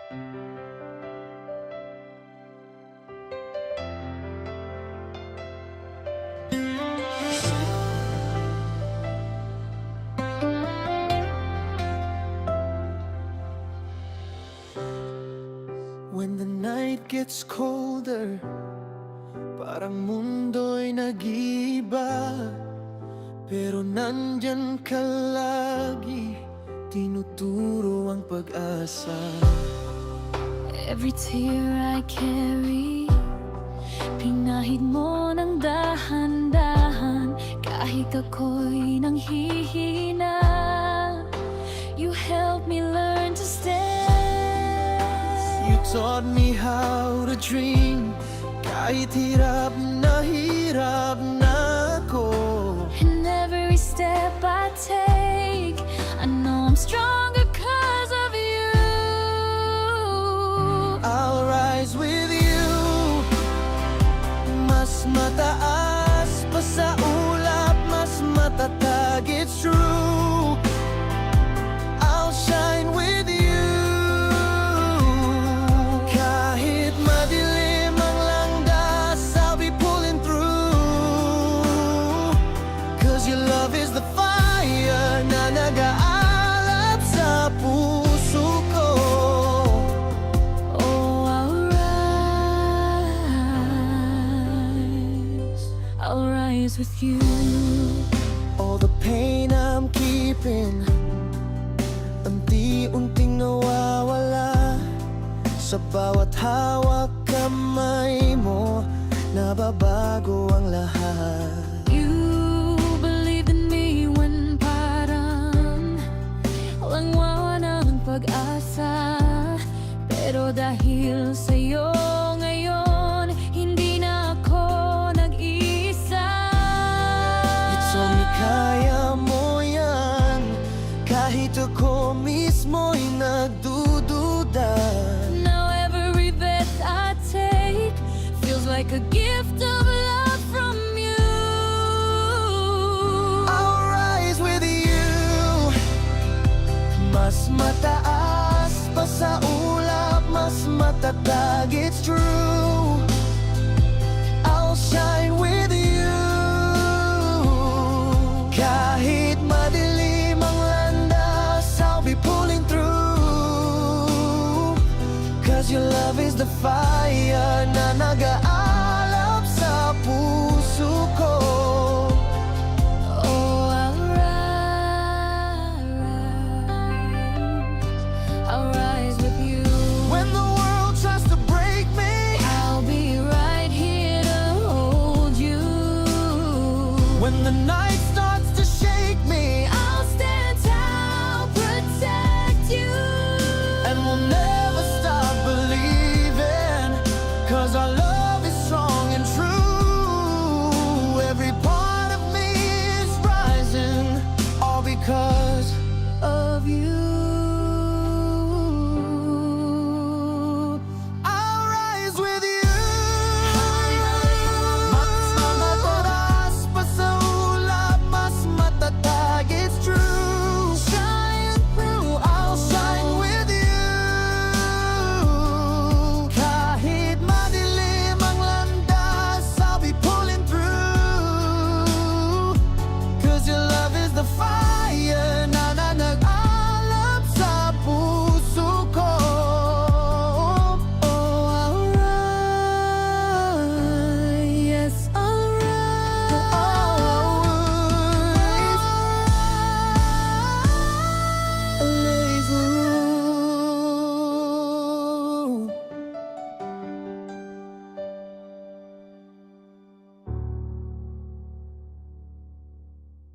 When the night gets colder, parang mundo'y nag-iiba, pero nandyan ka lagi, tinuturo ang pag-asa. Every tear I carry, pinahid mo ng dahan-dahan. Kahit ako'y nanghihina, you help me learn to stand. You taught me how to dream, kahit hirap na ako. And every step I take, I know I'm stronger 'cause of you. I'll rise with you, mas mataas pa sa ulap, mas matatag, it's true. I'll shine with you. Kahit madilim ang landas, I'll be pulling through. 'Cause your love is the fire na nag-aalab sa puso ko. Oh, I'll rise with you. All the pain I'm keeping, unti-unting nawawala. Sa bawat hawak kamay mo, nababago ang lahat. You believed in me when parang walang wala ng pag-asa. Pero dahil sa'yo ngayon, hindi na ako nag-iisa. You told me kaya mo yan, kahit ako mismo'y nagdududa. Now every breath I take feels like a gift of love from you. I'll rise with you, mas mataas pa sa ulap, mas matatag, it's true. I'll shine with you. Kahit madilim ang landas, I'll be pulling through. 'Cause your love is the fire na